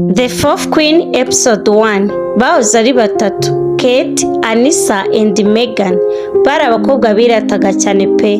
The Fourth Queen Episode 1. Bahoze ari batatu, Kate, Anissa and Megan. Bari abakobwa birataga cyane pe,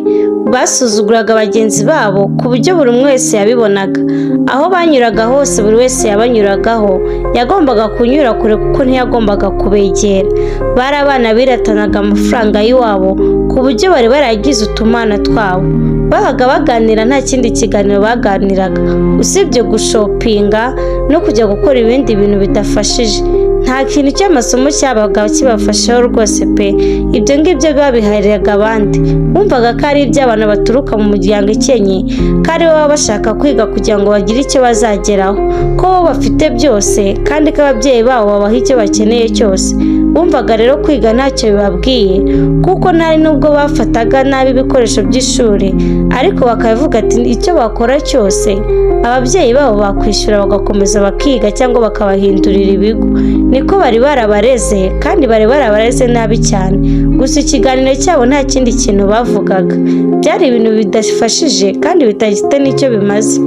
basuzuguraga bagenzi babo ku buryo buri umwe wese yabibonaga. Aho banyuraga hose buri wese yabanyuragaho, yagombaga kunyura kure kuko ntiyagombaga kubegera. Bari abana biratanaga amafaranga y'iwabo ku buryo bari baragize utumana twabo. Babaga baganira nta kindi kiganiro baganiraga usibye gushopinga no kujya gukora ibindi bintu bidafashije. Nta kintu cy'amasomo cyabaga kibafashaho rwose pe, ibyo ngibyo babihariraga abandi. Bumvaga ko ari iby'abantu baturuka mu muryango ikenye, ko ari baba bashaka kwiga kugira ngo bagire icyo bazageraho, ko bo bafite byose kandi ko ababyeyi babo babaha icyo bakeneye cyose. Bumvaga rero kwiga ntacyo bibabwiye kuko ntari nubwo bafataga nabi ibikoresho by'ishuri, ariko bakavuga ati icyo bakora cyose ababyeyi babo bakwishyura bagakomeza bakiga cyangwa bakabahindurira ibigo. Niko bari barabareze kandi bari barabareze nabi cyane. Gusa ikiganiro cyabo nta kindi kintu bavugaga, byari ibintu bidafashije kandi bitagifite n'icyo bimaze.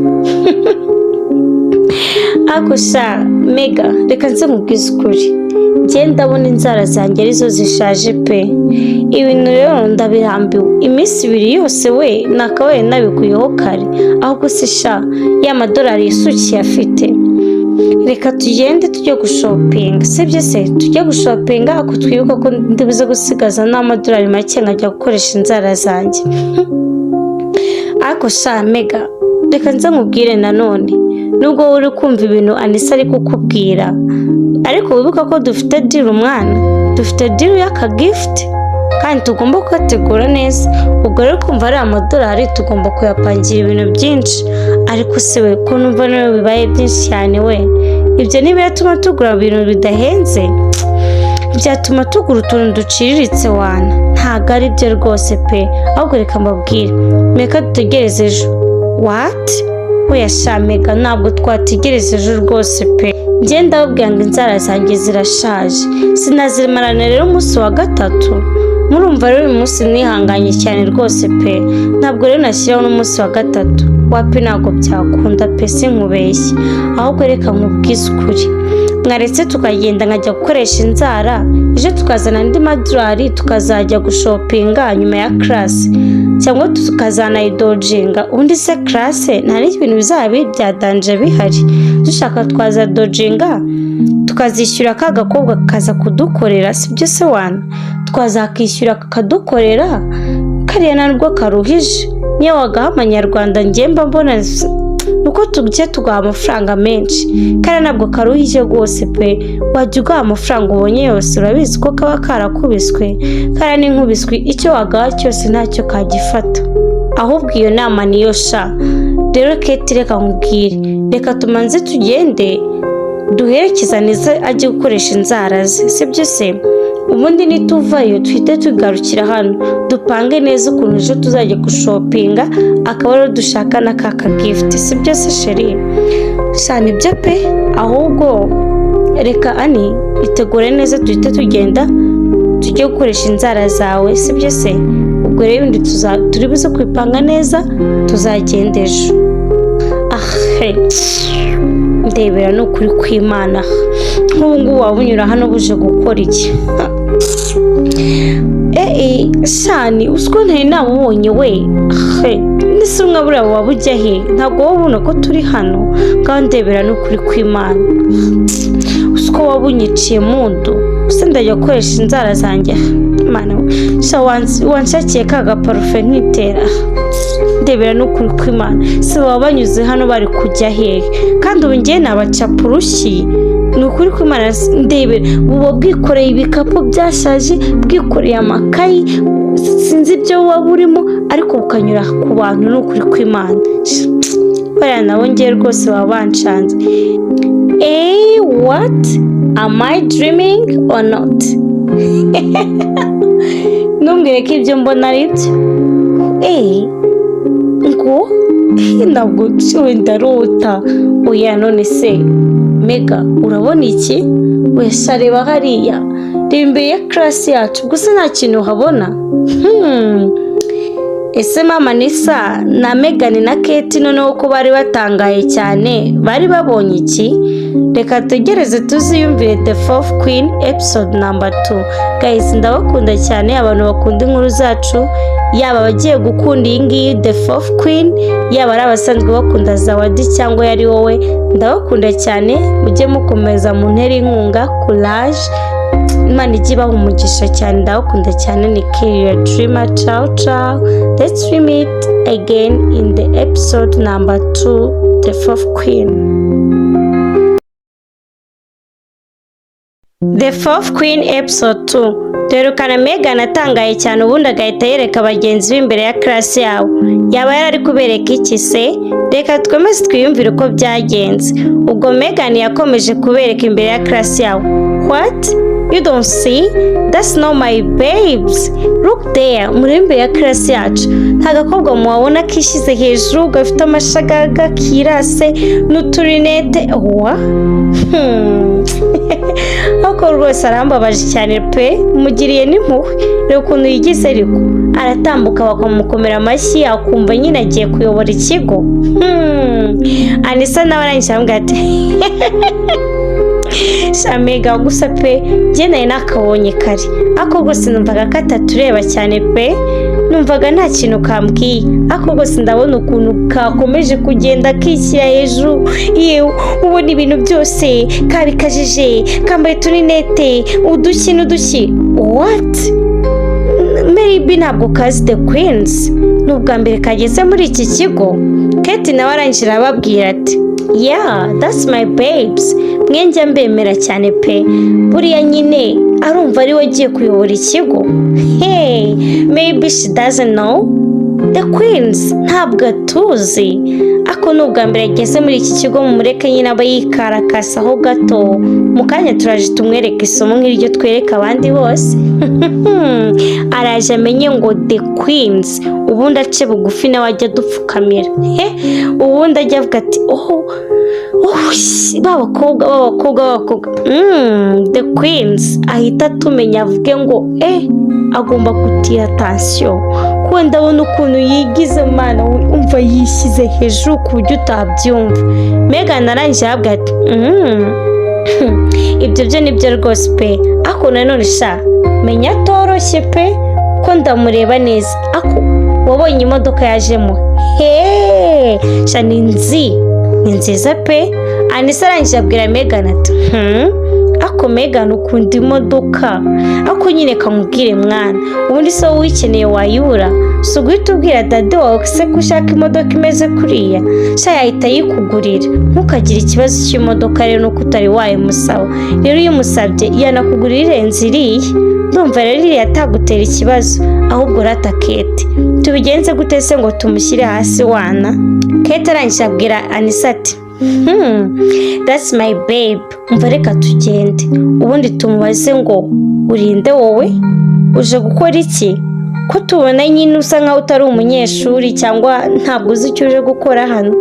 Akusha Mega, reka nze nkubwize ukuri, njye ndabona inzara zanjye arizo zishaje pe. Ibintu rero ndabirambiwe, iminsi ibiri yose we nakabaye nabikuyeho kare, ahubwo se sha ya madolari yisukiye afite. Reka tugende tujye gushopinga, sibyo se? Tujye gushopinga ako twibuka ko ndibuze gusigaza n'amadolari make nkajya gukoresha inzara zanjye. Ako sha Mega, reka nze nkubwire nanone, nubwo uri kumva ibintu Anissa ari kukubwira, ariko wibuka ko dufite deal umwana, dufite deal y'aka gift kandi tugomba kugategura neza. Ubwo rero kumva ari amadolari tugomba kuyapangira ibintu byinshi, ariko se we ko numva nawe bibaye byinshi cyane we, ibyo ntibiratuma tugura ibintu bidahenze? Byatuma tugura utuntu duciriritse wana. Ntago ari byo rwose pe, ahubwo reka mbabwire, reka dutegereze ejo. What? Oya sha Mega, ntabwo twategereza ejo rwose pe. Njye ndababwira ngo inzara zanjye zirashaje, sinazimarana rero umunsi wa gatatu. Murumva rero uyu munsi nihanganye cyane rwose pe, ntabwo rero nashyiraho n'umunsi wa gatatu. Wapi ntabwo byakunda pe, sinkubeshye. Ahubwo reka nkubwize ukuri, mwaretse tukagenda nkajya gukoresha inzara, ejo tukazana andi madolari tukazajya gushopinga nyuma ya class, cyangwa tukazanayidojinga. Ubundi se class nta n'ibintu bizaba byadanje bihari. Dushaka twaza dojinga tukazishyura ka gakobwa kaza kudukorera, sibyo se wana? Twazakishyura kakadukorera, kariya ntabwo karuhije. Niyo wagaha amanyarwanda njye mba mbona nuko tujye tugaha amafaranga menshi, kariya ntabwo karuhije rwose pe. Wajya ugaha amafaranga ubonye yose, urabizi ko kaba karakubiswe. Kariya n'inkubiswe, icyo wagaha cyose ntacyo kagifata. Ahubwo iyo nama niyo sha. Rero Kate, reka nkubwire, reka tumanze tugende duherekeza Anissa ajye gukoresha inzara ze, sibyo se? Ubundi nituvayo tuhite tugarukira hano, dupange neza ukuntu ejo tuzajya gushopinga, akaba rero dushaka na kaka gift, sibyo se sheri? Sha nibyo pe, ahubwo reka Ani itegure neza tuhite tugenda tujye gukoresha inzara zawe, sibyo se? Ubwo rero ibindi turi buze kwipanga neza, tuzagenda ejo. Ndebera n'ukuri kw'Imana, nk'ubu ngubu waba unyura hano buje gukora iki? Shani usiko ntari namubonye we. Nise umwe buriya waba ujya he? Ntabwo wowe ubona ko turi hano? Ngaho ndebera n'ukuri kw'Imana, usiko waba unyiciye mundu, use ndajya gukoresha inzara zanjye. Mana sha wanshakiye ka gaparufe nkitera. Ndebera n'ukuri kw'Imana, se baba banyuze hano bari kujya hehe? Kandi ubu ngiye nabacapa urushyi. Ni ukuri kw'Imana, ndebera ubu bwikoreye ibikapu byashaje, bwikoreye amakayi, sinzi ibyo waba urimo, ariko bukanyura ku bantu. Ni ukuri kw'Imana, bariya nabo ngiye rwose baba banshanze. What? Am I dreaming or not? Ntumbwire ko ibyo mbona ari byo. Ngo ntabwo wenda ndarota. Oya none se Mega, urabona iki? Wese areba hariya, reba imbere ya class yacu, gusa nta kintu uhabona. Ese mama Anissa na Megan na Kate noneho ko bari batangaye cyane, bari babonye iki? reka tugereze tuziyumvire The Fourth Queen episode number 2. Guys, ndabakunda cyane abantu bakunda inkuru zacu, yaba abagiye gukunda iyi ngiyi The Fourth Queen, yaba ari abasanzwe bakunda Zawadi cyangwa yari wowe, ndabakunda cyane. Mujye mukomeza mu ntera inkunga, courage, Imana ijye ibaha umugisha cyane. Ndabakunda cyane. Ni Career Dreamer. Ciao ciao. Let's meet again in the episode number 2, The Fourth Queen. The Fourth Queen episode 2. Derukana Megan atangaye cyane ubundi agahita yereka bagenzi be imbere ya class yawo. Yaba yari kubereka iki se? Reka twemeze twiyumvire uko byagenze. Ubwo Megan yakomeje kubereka imbere ya class yawo. What? You don't see? That's not my babes. Look there. Muri imbere ya class yacu. Nta gakobwa muwabona kishize hejuru gafite amashagaga kirase n'uturinete. Owa. Ako rwose arambabaje cyane pe, mugiriye n'impuhwe. Rero ukuntu yigize ariko aratambuka bakamukomera amashyi akumva nyine agiye kuyobora ikigo. Anisa nawe arangije ambwira ati Shamega gusa pe, njye nayo nakabonye kare. Ako rwose numvaga katatureba cyane pe, numvaga nta kintu kambwiye. Ako rwose ndabona ukuntu kakomeje kugenda kishyira hejuru. Yewe ubona ibintu byose kabikajije, kambaye tuninete, udushyi n'udushyi. What? Maybe ntabwo kazi The Queens. N'ubwa mbere kageze muri iki kigo. Kate nawe arangije ababwira ati Yeah, that's my babes. Mwenjya mbemera cyane pe. Buriya nyine arumva ari we agiye kuyobora ikigo. Hey, maybe she doesn't know. The Queens ntabwo atuzi. Ako n'ubwa mbere ageze muri iki kigo mumureke nyine aba yikarakasaho gato. Mu kanya turaje tumwereka isomo nk'iryo twereka abandi bose. Araje amenye ngo The Queens. Ubundi ace bugufi nawe ajya dupfukamira. Ubundi ajya avuga ati babakobwa. The Queens ahita tumenya avuge ngo agomba gutira attention. Kuko ndabona ukuntu yigize mana umva yishyize hejuru ku buryo utabyumva. Megan arangije avuga ati ibyo byo nibyo rwose pe. Ako nanone sha menya toroshye pe ko ndamureba neza. Ako wabonye imodoka yajemo? Sha ni nziza pe. Anisa arangije abwira Megan ati ako Megan ukunda imodoka. Ako nyine kamubwire mwana, ubundi so wikeneye wayibura. So guhita ubwira dade wawe se ko ushaka imodoka imeze kuriya, sha yahita yikugurira. Ntukagire ikibazo cy'imodoka rero nuko utari wayimusaba. Rero iyo umusabye yanakugurira irenze iriya. Ndumva rero iriya atagutera ikibazo, ahubwo rata Kate. Tubigenze gute se ngo tumushyire hasi wana? Kate arangije abwira Anisa ati that's my babe. Umva reka tugende ubundi tumubaze ngo urinde wowe uje gukora iki, ko tubona nyine usa nkaho utari umunyeshuri cyangwa ntabwo uzi icyo uje gukora hano.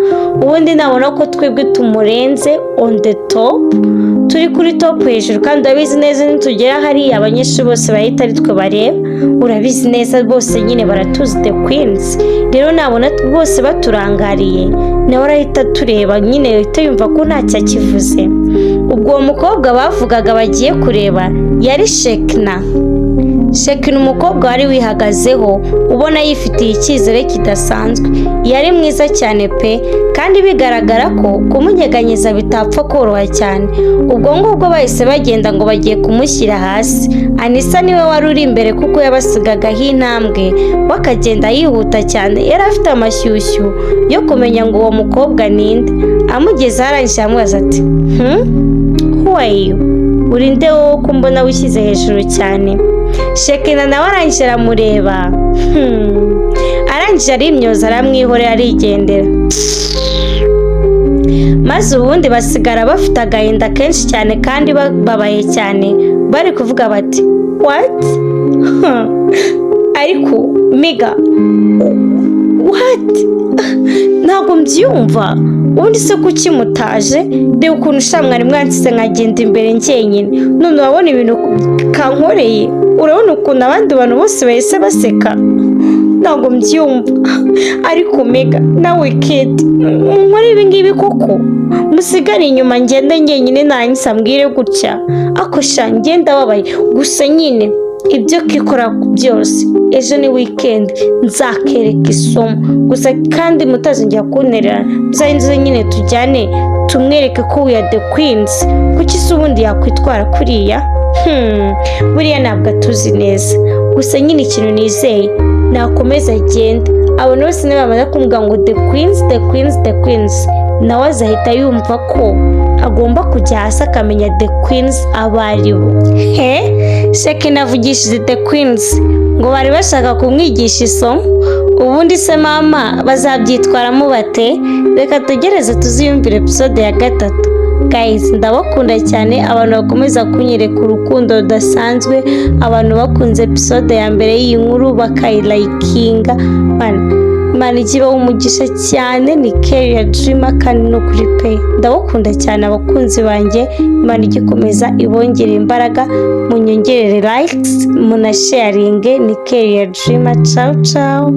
Ubundi nabona ko twebwe tumurenze on the top, turi kuri top hejuru, kandi urabizi neza nitugera hariya abanyeshuri bose bahita ari twe bareba. Urabizi neza bose nyine baratuzi The Queens. Rero nabona bose baturangariye nawe arahita tureba nyine ahita yumva ko ntacyo akivuze. Ubwo uwo mukobwa bavugaga bagiye kureba yari Shekina. Umukobwa wari wihagazeho ubona yifitiye icyizere kidasanzwe. Yari mwiza cyane pe, kandi bigaragara ko kumunyeganyeza bitapfa koroha cyane. Ubwo ngubwo bahise bagenda ngo bagiye kumushyira hasi. Anisa niwe wari uri imbere kuko yabasigagaho intambwe, bakagenda yihuta cyane. Yari afite amashyushyu yo kumenya ngo uwo mukobwa ninde. Amugeze arangije amubaza ati who are you? Urinde wowe ko mbona wishyize hejuru cyane? Shekina nawe arangije aramureba. Arangije arimyoza aramwihorera arigendera. Maze ubundi basigara bafite agahinda kenshi cyane kandi babaye cyane, bari kuvuga bati what? Ariko Mega what? Ntabwo mbyumva. Ubundi se kuki mutaje? Reba ukuntu mwari mwansize nkagenda imbere njyenyine, none urabona ibintu kankoreye. Urabona ukuntu abandi bantu bose bahise baseka. ntabwo mbyumva. Ariko Mega nawe Kate muri ibi ngibi koko musigare inyuma ngende njyenyine nanyisa mbwire gutya. Ako sha ngenda babaye gusa nyine ibyo kikora byose ejo ni weekend nzakereka isomo gusa kandi mutazongera kuntererana muzahinze nyine tujyane tumwereke ko we are the queens. Kuki se ubundi yakwitwara kuriya? Buriya ntabwo atuzi neza gusa nyine ikintu nizeye nakomeza agende abantu bose nibamaze kumubwira ngo the queens the queens the queens nawe azahita yumva ko agomba kujya hasi akamenya the queens abaribo. Sheke navugishije the queens ngo bari bashaka kumwigisha isomo, ubundi se mama bazabyitwaramo bate? Reka tugereze tuziyumvire episode ya 3. Guys, ndabakunda cyane abantu bakomeza kunyereka urukundo rudasanzwe, abantu bakunze episode ya mbere y'iyi nkuru bakayilayikinga. Mana ikibaho umugisha cyane, ni Career Dreamer kandi no kuri pe. Ndabakunda cyane abakunzi banjye, Imana igikomeza ibongere imbaraga, munyongerere likes, munasharinge. Ni Career Dreamer. Ciao ciao.